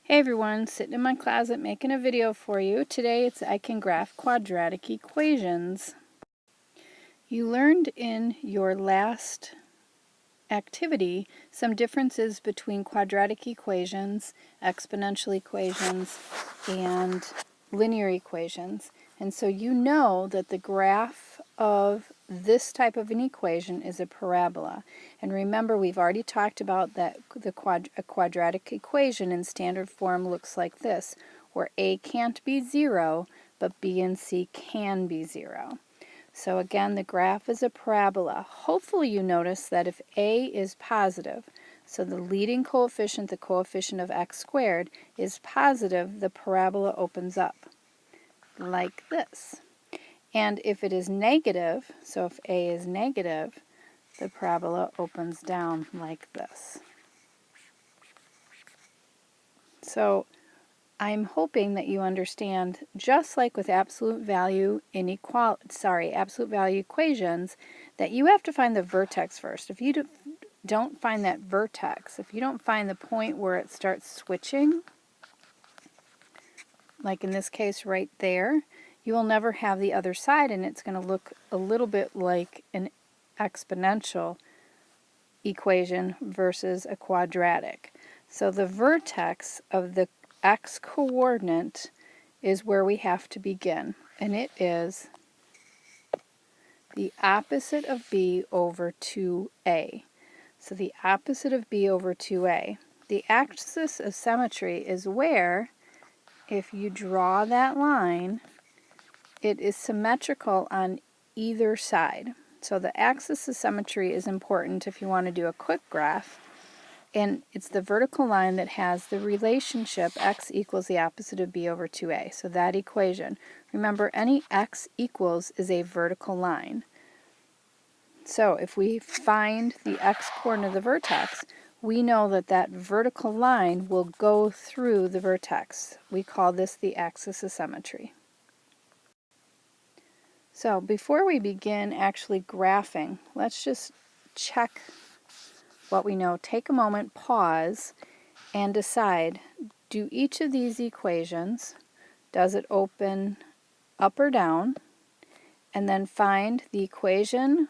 Hey everyone, sitting in my closet making a video for you. Today I can graph quadratic equations. You learned in your last activity some differences between quadratic equations, exponential equations, and linear equations. And so you know that the graph of this type of an equation is a parabola. And remember, we've already talked about that a quadratic equation in standard form looks like this, where a can't be 0, but b and c can be 0. So again, the graph is a parabola. Hopefully you notice that if a is positive, so the leading coefficient, the coefficient of x squared, is positive, the parabola opens up like this. And if it is negative, so if a is negative, the parabola opens down like this. So I'm hoping that you understand, just like with absolute value equations, that you have to find the vertex first. If you don't find that vertex, if you don't find the point where it starts switching, like in this case right there, you will never have the other side, and it's going to look a little bit like an exponential equation versus a quadratic. So the vertex of the x coordinate is where we have to begin, and it is the opposite of b over 2a. So the opposite of b over 2a. The axis of symmetry is where, if you draw that line, it is symmetrical on either side. So the axis of symmetry is important if you want to do a quick graph. And it's the vertical line that has the relationship x equals the opposite of b over 2a. So that equation. Remember, any x equals is a vertical line. So if we find the x-coordinate of the vertex, we know that that vertical line will go through the vertex. We call this the axis of symmetry. So before we begin actually graphing, let's just check what we know. Take a moment, pause, and decide, do each of these equations, does it open up or down? And then find the equation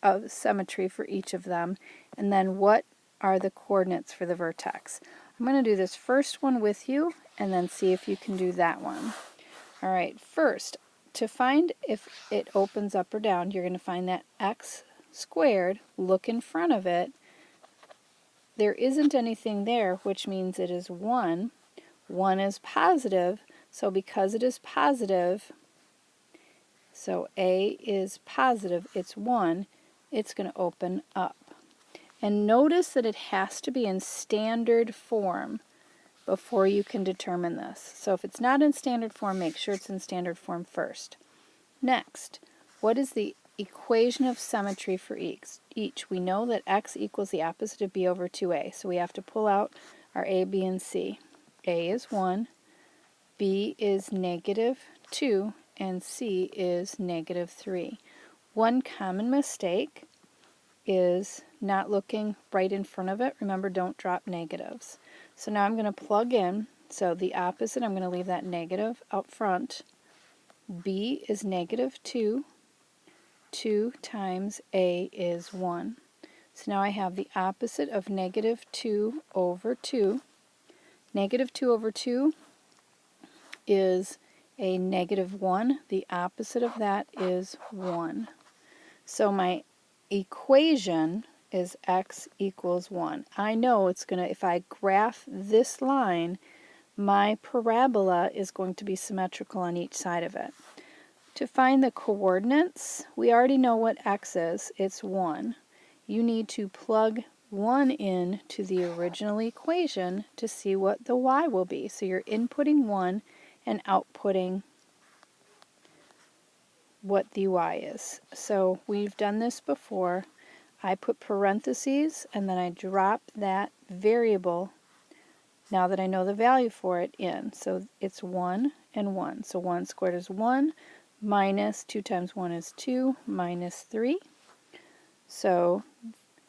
of symmetry for each of them, and then what are the coordinates for the vertex. I'm going to do this first one with you and then see if you can do that one. Alright, first, to find if it opens up or down, you're going to find that x squared, look in front of it. There isn't anything there, which means it is 1. 1 is positive, so because it is positive, so a is positive, it's 1, it's going to open up. And notice that it has to be in standard form before you can determine this. So if it's not in standard form, make sure it's in standard form first. Next, what is the equation of symmetry for each? We know that x equals the opposite of b over 2a, so we have to pull out our a, b, and c. a is 1, b is negative 2, and c is negative 3. One common mistake is not looking right in front of it. Remember, don't drop negatives. So now I'm going to plug in. So the opposite, I'm going to leave that negative up front. b is negative 2. 2 times a is 1. So now I have the opposite of negative 2 over 2. Negative 2 over 2 is a negative 1. The opposite of that is 1. So my equation is x equals 1. I know it's going to, if I graph this line, my parabola is going to be symmetrical on each side of it. To find the coordinates, we already know what x is. It's 1. You need to plug 1 in to the original equation to see what the y will be. So you're inputting 1 and outputting what the y is. So we've done this before. I put parentheses and then I drop that variable, now that I know the value for it, in. So it's 1 and 1. So 1 squared is 1, minus 2 times 1 is 2, minus 3. So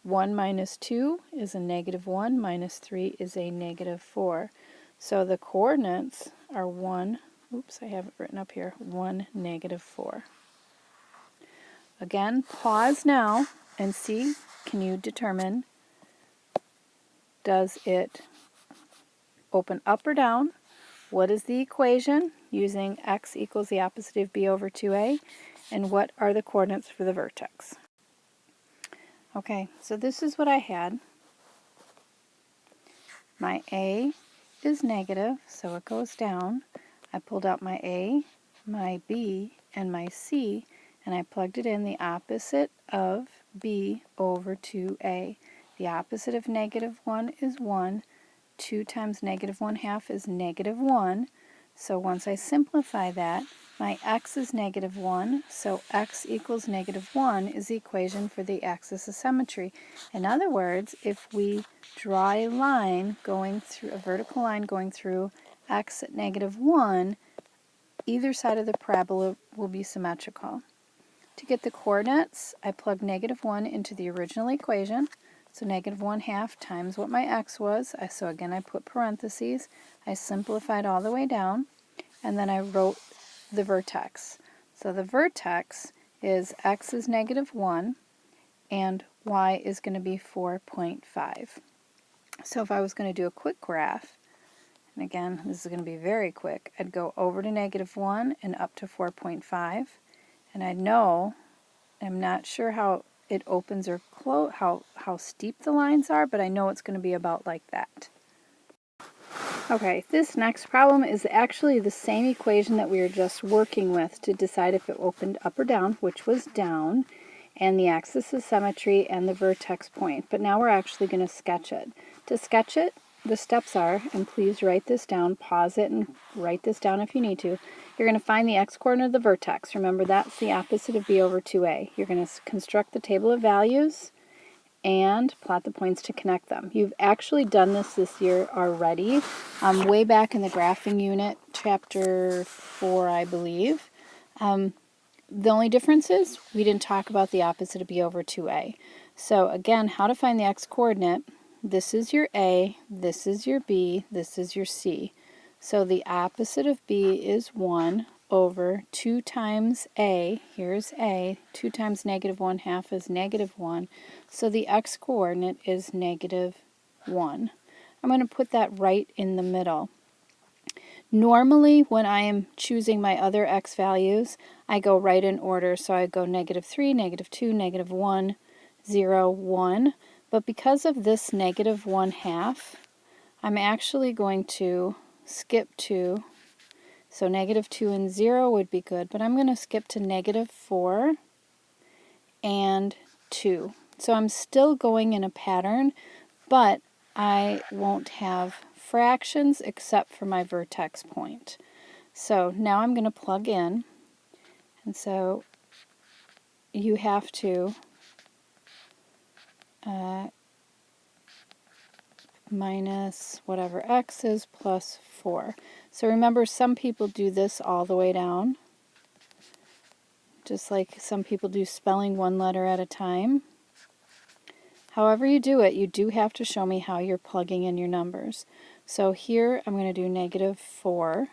1 minus 2 is a negative 1, minus 3 is a negative 4. So the coordinates are 1, oops, I have it written up here, 1, negative 4. Again, pause now and see, can you determine, does it open up or down? What is the equation using x equals the opposite of b over 2a? And what are the coordinates for the vertex? Okay, so this is what I had. My a is negative, so it goes down. I pulled out my a, my b, and my c, and I plugged it in the opposite of b over 2a. The opposite of negative 1 is 1. 2 times negative 1/2 is negative 1. So once I simplify that, my x is negative 1, so x equals negative 1 is the equation for the axis of symmetry. In other words, if we draw a line going through, a vertical line going through x at negative 1, either side of the parabola will be symmetrical. To get the coordinates, I plug negative 1 into the original equation. So negative 1/2 times what my x was. So again, I put parentheses. I simplified all the way down, and then I wrote the vertex. So the vertex is x is negative 1, and y is going to be 4.5. So if I was going to do a quick graph, and again, this is going to be very quick, I'd go over to negative 1 and up to 4.5, and I know, I'm not sure how it opens or close, how steep the lines are, but I know it's going to be about like that. Okay, this next problem is actually the same equation that we were just working with to decide if it opened up or down, which was down, and the axis of symmetry and the vertex point. But now we're actually going to sketch it. To sketch it, the steps are, and please write this down, pause it and write this down if you need to. You're going to find the x-coordinate of the vertex. Remember, that's the opposite of b over 2a. You're going to construct the table of values and plot the points to connect them. You've actually done this year already, way back in the graphing unit, chapter 4, I believe. The only difference is we didn't talk about the opposite of b over 2a. So again, how to find the x-coordinate. This is your a, this is your b, this is your c. So the opposite of b is 1 over 2 times a, here's a, 2 times negative 1/2 is negative 1, so the x-coordinate is negative 1. I'm going to put that right in the middle. Normally, when I am choosing my other x values, I go right in order, so I go negative 3, negative 2, negative 1, 0, 1, but because of this negative 1/2, I'm actually going to skip to, so negative 2 and 0 would be good, but I'm going to skip to negative 4 and 2. So I'm still going in a pattern, but I won't have fractions except for my vertex point. So now I'm going to plug in, and so you have to minus whatever x is plus 4. So remember, some people do this all the way down, just like some people do spelling one letter at a time. However you do it, you do have to show me how you're plugging in your numbers. So here I'm going to do negative 4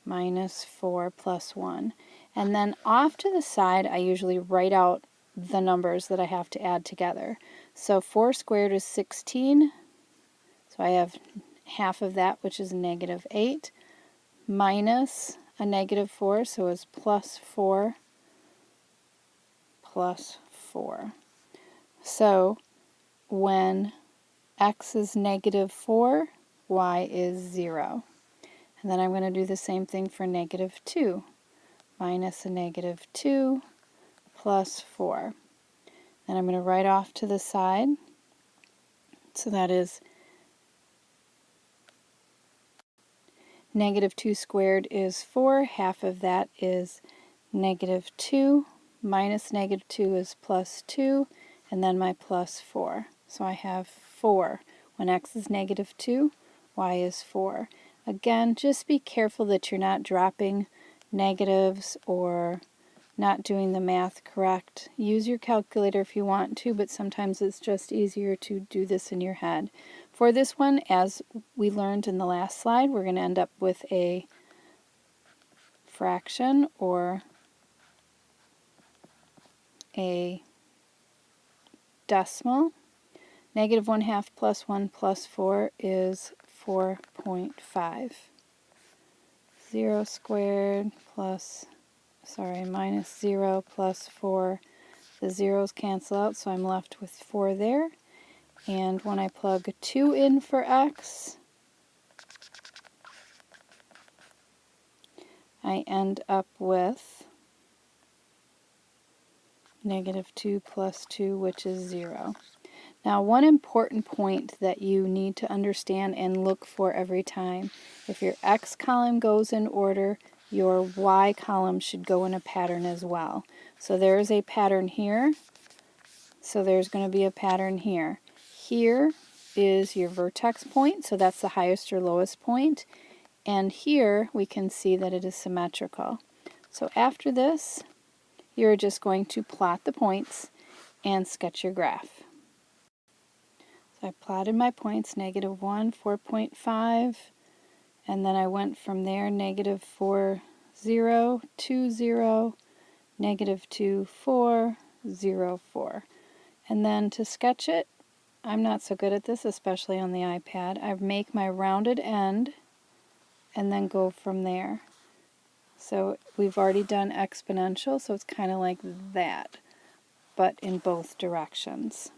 minus 4 plus 1. And then off to the side, I usually write out the numbers that I have to add together. So 4 squared is 16. So I have half of that, which is negative 8, minus a negative 4, so it's plus 4 plus 4. So when x is negative 4, y is 0. And then I'm going to do the same thing for negative 2. Minus a negative 2 plus 4. Then I'm going to write off to the side. So that is negative 2 squared is 4. Half of that is negative 2. Minus negative 2 is plus 2. And then my plus 4. So I have 4. When x is negative 2, y is 4. Again, just be careful that you're not dropping negatives or not doing the math correct. Use your calculator if you want to, but sometimes it's just easier to do this in your head. For this one, as we learned in the last slide, we're going to end up with a fraction or a decimal. Negative 1/2 plus 1 plus 4 is 4.5. 0 squared plus, minus 0 plus 4. The zeros cancel out, so I'm left with 4 there. And when I plug 2 in for x, I end up with negative 2 plus 2, which is 0. Now, one important point that you need to understand and look for every time, if your x column goes in order, your y column should go in a pattern as well. So there's a pattern here, so there's going to be a pattern here. Here is your vertex point, so that's the highest or lowest point, and here we can see that it is symmetrical. So after this, you're just going to plot the points and sketch your graph. So I plotted my points, negative 1, 4.5, and then I went from there, negative 4, 0, 2, 0, negative 2, 4, 0, 4. And then to sketch it, I'm not so good at this, especially on the iPad. I make my rounded end and then go from there. So we've already done exponential, so it's kind of like that, but in both directions.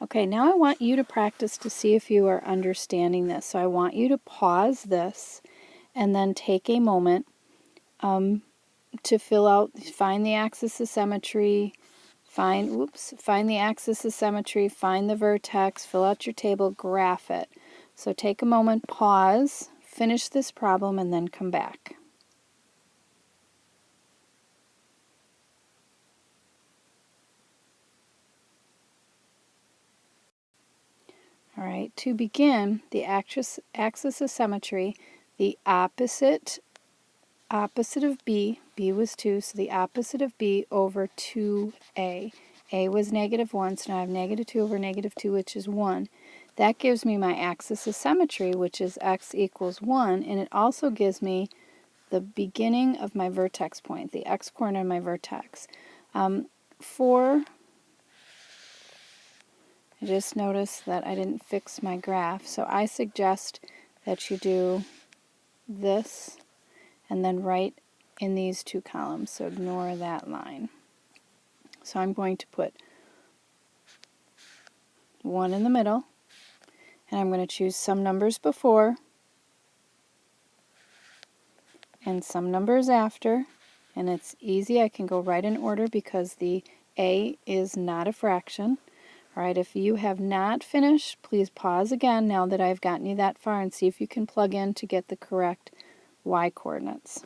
Okay, now I want you to practice to see if you are understanding this. So I want you to pause this and then take a moment to find the axis of symmetry, find the axis of symmetry, find the vertex, fill out your table, graph it. So take a moment, pause, finish this problem, and then come back. All right, to begin, the axis of symmetry, the opposite of b was 2, so the opposite of b over 2a. A was negative 1, so now I have negative 2 over negative 2, which is 1. That gives me my axis of symmetry, which is x equals 1, and it also gives me the beginning of my vertex point, the x-coordinate of my vertex. I just noticed that I didn't fix my graph, so I suggest that you do this and then write in these two columns, so ignore that line. So I'm going to put 1 in the middle, and I'm going to choose some numbers before and some numbers after, and it's easy. I can go right in order because the a is not a fraction. All right, if you have not finished, please pause again now that I've gotten you that far and see if you can plug in to get the correct y coordinates.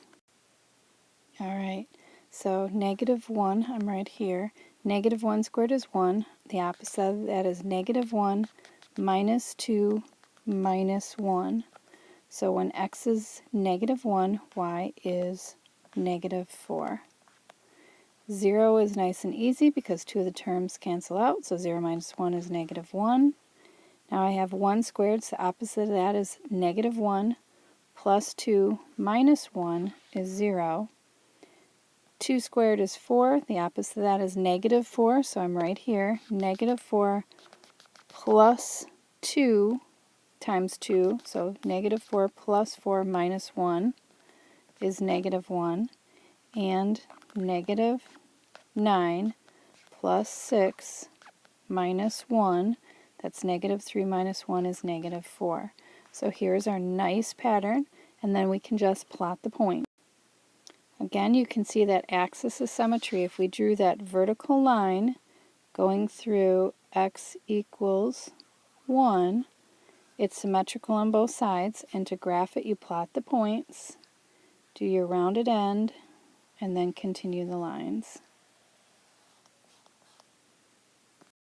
All right, so negative 1, I'm right here. Negative 1 squared is 1. The opposite of that is negative 1 minus 2 minus 1. So when x is negative 1, y is negative 4. 0 is nice and easy because 2 of the terms cancel out, so 0 minus 1 is negative 1. Now I have 1 squared, so the opposite of that is negative 1 plus 2 minus 1 is 0. 2 squared is 4. The opposite of that is negative 4, so I'm right here. Negative 4 plus 2 times 2, so negative 4 plus 4 minus 1 is negative 1. And negative 9 plus 6 minus 1, that's negative 3 minus 1 is negative 4. So here's our nice pattern, and then we can just plot the point. Again, you can see that axis of symmetry. If we drew that vertical line going through x equals 1, it's symmetrical on both sides, and to graph it, you plot the points, do your rounded end, and then continue the lines.